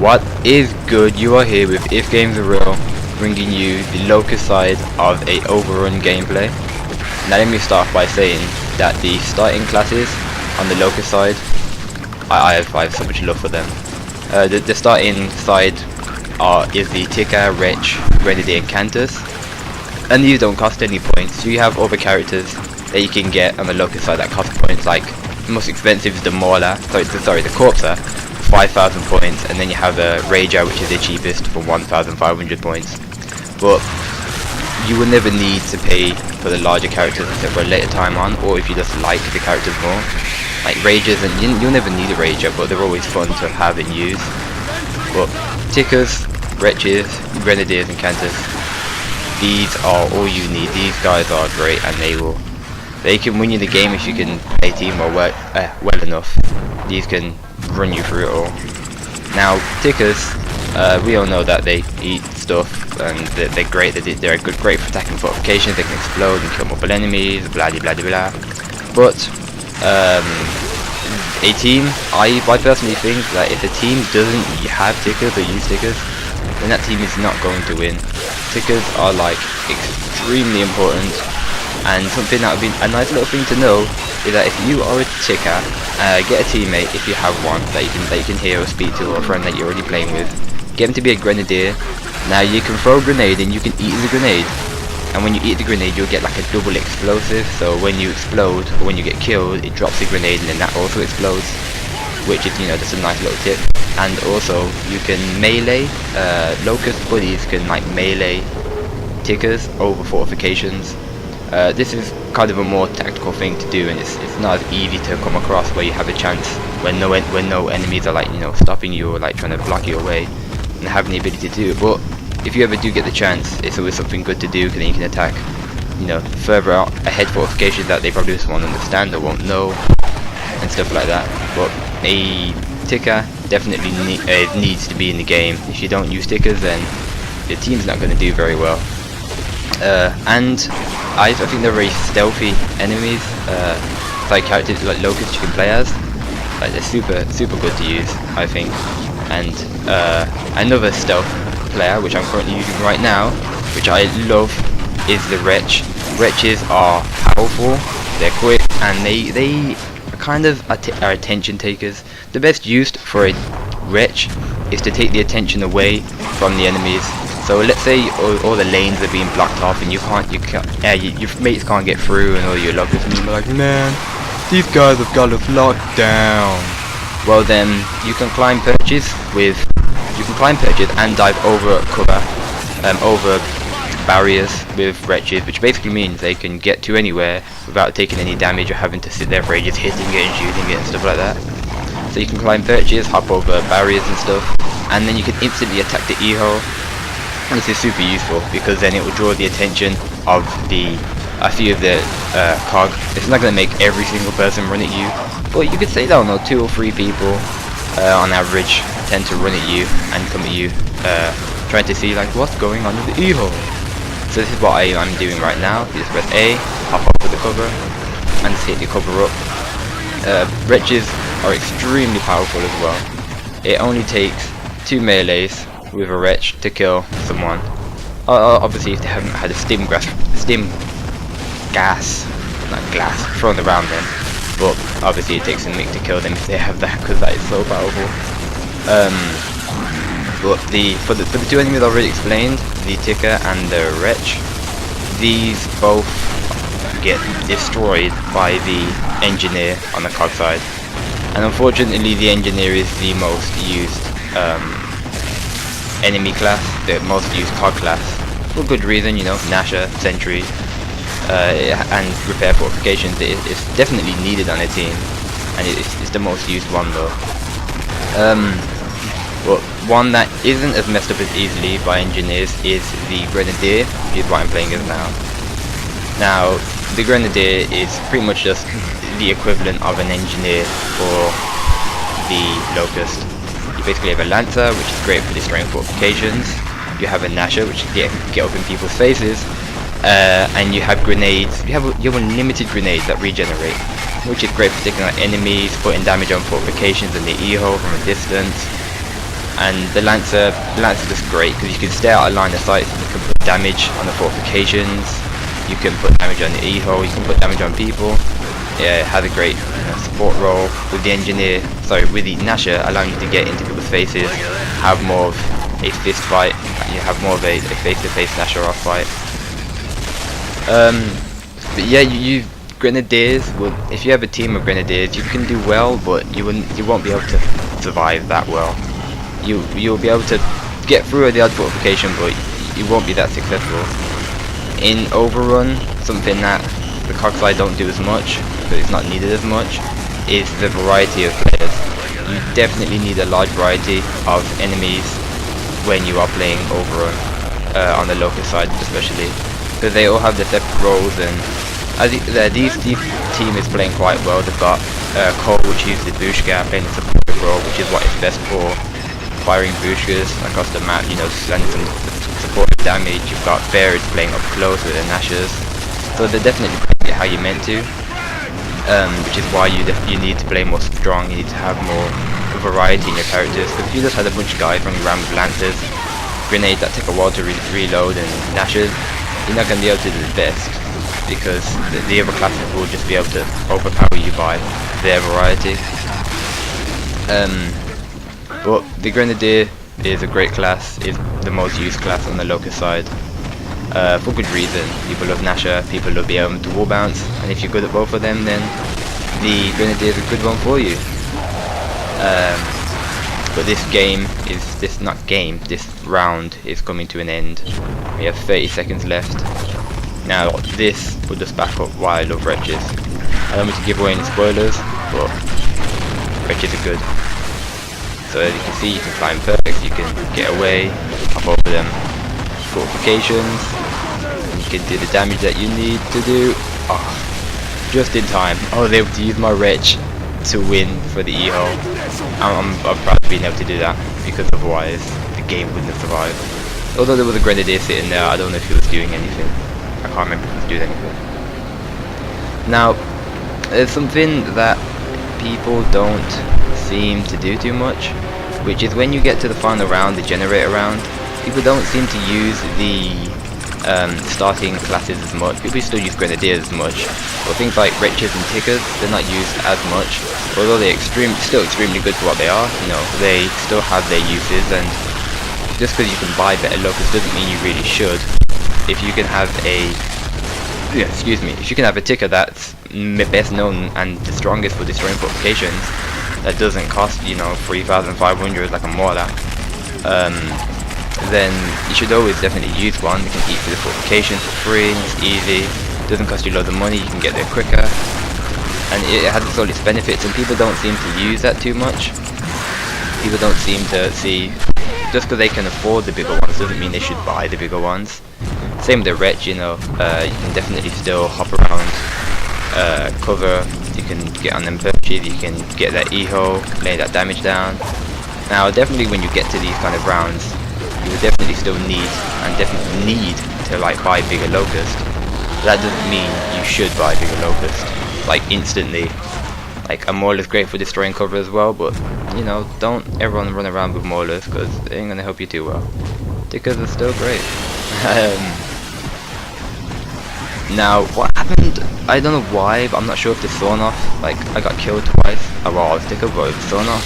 What is good? You are here with If Games Are Real, bringing you the Locust side of a Overrun gameplay. Now let me start by saying that the starting classes on the Locust side, I have so much love for them. The starting side is the Ticker, Wretch, Grenadier and Cantus, and these don't cost any points. So you have other characters that you can get on the Locust side that cost points, like the most expensive is the Mauler, the Corpser, 5,000 points, and then you have a Rager, which is the cheapest, for 1,500 points. But you will never need to pay for the larger characters except for a later time on, or if you just like the characters more. Like Ragers, and you'll never need a Rager, but they're always fun to have and use. But Tickers, Wretches, Grenadiers and Cantus, these are all you need. These guys are great, and they can win you the game if you can play teamwork well enough. These can run you through it all. Now Tickers, we all know that they eat stuff and they're great. They're great for attacking fortifications. They can explode and kill multiple enemies, blah blah blah blah. But a team, I personally think that if a team doesn't have Tickers or use Tickers, then that team is not going to win. Tickers are like extremely important, and something that would be a nice little thing to know is that if you are a Ticker, get a teammate if you have one that you can hear or speak to, or a friend that you're already playing with. Get them to be a Grenadier. Now you can throw a grenade and you can eat the grenade, and when you eat the grenade you'll get like a double explosive, so when you explode or when you get killed it drops the grenade and then that also explodes, which is, you know, just a nice little tip. And also you can melee, Locust buddies can like melee Tickers over fortifications. This is kind of a more tactical thing to do, and it's not as easy to come across, where you have a chance when no enemies are, like, you know, stopping you or like trying to block you away, and have the ability to do it. But if you ever do get the chance, it's always something good to do, because then you can attack, you know, further out ahead fortifications that they probably just won't understand or won't know, and stuff like that. But a Ticker definitely needs to be in the game. If you don't use Tickers, then the team's not going to do very well. And I think they're very stealthy enemies. Like characters like Locust you can play as, like they're super good to use, I think. And another stealth player which I'm currently using right now, which I love, is the Wretch. Wretches are powerful, they're quick, and they kind of are attention takers. The best use for a Wretch is to take the attention away from the enemies. So let's say all the lanes are being blocked off and your mates can't get through, and all your Locusts are like, man, these guys have got us locked down. Well then, you can climb perches and dive over cover, over barriers with Wretches, which basically means they can get to anywhere without taking any damage or having to sit there for ages hitting it and shooting it and stuff like that. So you can climb perches, hop over barriers and stuff, and then you can instantly attack the E-hole. This is super useful because then it will draw the attention of a few of the cog. It's not going to make every single person run at you, but you could say, I don't know, 2 or 3 people on average tend to run at you and come at you, trying to see like what's going on with the E-hole. So this is what I'm doing right now. You just press A, hop up to the cover, and just hit the cover up. Wretches are extremely powerful as well. It only takes 2 melees with a Wretch to kill someone. Obviously if they haven't had a stim gas, not glass, thrown around them, but obviously it takes a mix to kill them if they have that, because that is so powerful. But for the 2 enemies I've already explained, the Ticker and the Wretch, these both get destroyed by the Engineer on the cog side, and unfortunately the Engineer is the most used enemy class, the most used cog class, for good reason, you know, Nasher, Sentry, and repair fortifications. It's definitely needed on a team, and it's the most used one though. But one that isn't as messed up as easily by engineers is the Grenadier, which is what I'm playing as now. Now, the Grenadier is pretty much just the equivalent of an engineer for the Locust. You basically have a Lancer, which is great for destroying fortifications. You have a Nasher, which can get up in people's faces, and you have grenades. You have unlimited grenades that regenerate, which is great for taking out enemies, putting damage on fortifications and the E-hole from a distance. And the Lancer is just great because you can stay out of line of sight. You can put damage on the fortifications, you can put damage on the E-hole, you can put damage on people. Yeah, it has a great support role with the engineer. Sorry, with the Nasher, allowing you to get into people's faces, have more of a fist fight. You have more of a face-to-face Nasher off fight. But yeah, you Grenadiers. Well, if you have a team of Grenadiers, you can do well, but you won't be able to survive that well. You'll be able to get through the odd fortification, but you won't be that successful. In Overrun, something that the Cogside don't do as much, but it's not needed as much, is the variety of players. You definitely need a large variety of enemies when you are playing Overrun, on the Locust side especially, because they all have their separate roles. And as this team is playing quite well. They've got Cole, which uses the Bushka, playing the supportive role, which is what is best for firing Bushkas across the map, you know, landing some supportive damage. You've got Bears playing up close with their Nashers, so they're definitely playing it how you meant to, which is why you need to play more strong. You need to have more variety in your characters, because if you just had a bunch of guys running around with Lancers, grenades that take a while to reload, and Nashers, you're not going to be able to do the best, because the other classes will just be able to overpower you by their variety. But the Grenadier is a great class, is the most used class on the Locust side, for good reason. People love Nasher, people love being able to wall bounce, and if you're good at both of them, then the Grenadier is a good one for you. But this round is coming to an end. We have 30 seconds left. Now this will just back up why I love wretches. I don't want to give away any spoilers, but wretches are good. So as you can see, you can climb perks, you can get away, hop over them fortifications, and you can do the damage that you need to do. Oh, just in time. I was able to use my wretch to win for the E-hole. I'm proud of being able to do that, because otherwise the game wouldn't have survived. Although there was a Grenadier sitting there, I don't know if he was doing anything. I can't remember if he was doing anything. Now, there's something that people don't seem to do too much, which is when you get to the final round, the generator round, people don't seem to use the starting classes as much. People still use Grenadiers as much, but things like wretches and tickers, they're not used as much, although they're still extremely good for what they are. You know, they still have their uses, and just because you can buy better Locust doesn't mean you really should. If you can have if you can have a ticker that's best known and the strongest for destroying fortifications, that doesn't cost, you know, 3,500 like a mortar, then you should always definitely use one. You can eat through the fortifications for free, it's easy, doesn't cost you loads of money, you can get there quicker, and it has all its benefits, and people don't seem to use that too much. People don't seem to see, just because they can afford the bigger ones doesn't mean they should buy the bigger ones. Same with the wretch, you know, you can definitely still hop around, cover, you can get on them perches, you can get that E-hole, lay that damage down. Now definitely when you get to these kind of rounds, you will definitely still need to like buy bigger Locust. That doesn't mean you should buy bigger Locust, like instantly. Like a Mauler is great for destroying cover as well, but you know, don't everyone run around with Maulers, because they ain't gonna help you too well. Tickers are still great. Now what happened, I don't know why, but I'm not sure if the sawn off, like I got killed twice. Well, I was ticker, but it was sawn off.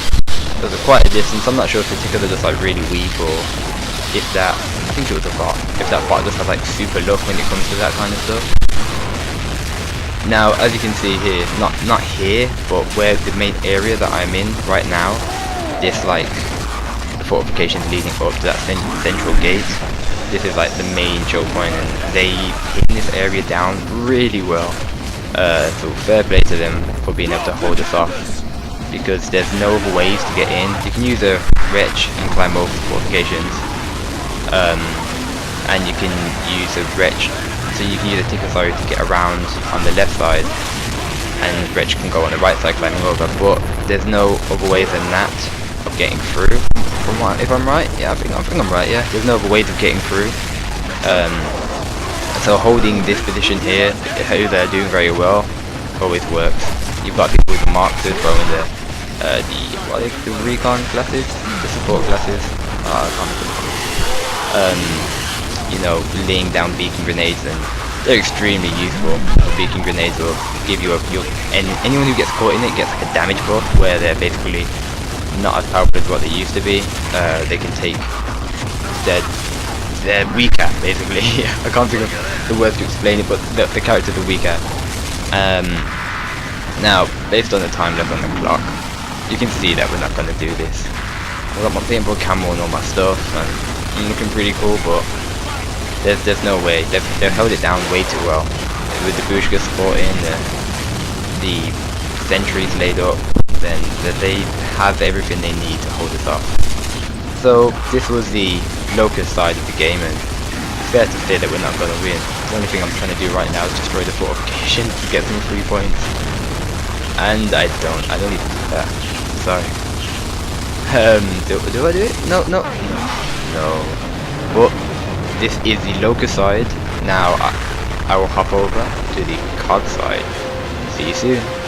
There's quite a distance. I'm not sure if the tickers are just like really weak, or if that, I think it was a bot, if that bot just has like super luck when it comes to that kind of stuff. Now as you can see here, not here, but where the main area that I'm in right now, this like the fortifications leading up to that central gate, this is like the main choke point, and they pin this area down really well. So fair play to them for being able to hold us off, because there's no other ways to get in. You can use a wretch and climb over the fortifications, and you can use a wretch, so you can use a ticker to get around on the left side, and wretch can go on the right side climbing over, but there's no other way than that of getting through. If I'm right, yeah, I think I'm right, yeah. There's no other ways of getting through. So holding this position here, who they're doing very well, always works. You've got people with the marks to throw in there. the recon classes, the support classes. I can't remember. You know, laying down beacon grenades, and they're extremely useful. Beacon grenades will give you and anyone who gets caught in it gets like a damage buff where they're basically not as powerful as what they used to be. They can take they're weaker basically. I can't think of the words to explain it, but the characters are weaker. Now, based on the time left on the clock, you can see that we're not going to do this. I've got my paintball camo and all my stuff, and I'm looking pretty cool, but there's no way. They've held it down way too well. With the Bushka supporting, the sentries laid up, then they have everything they need to hold us off. So this was the Locust side of the game, and it's fair to say that we're not going to win. The only thing I'm trying to do right now is destroy the fortification to get some 3 points. And I don't even do that. Sorry. Do I do it? No. But this is the Locust side. Now I will hop over to the COG side. See you soon.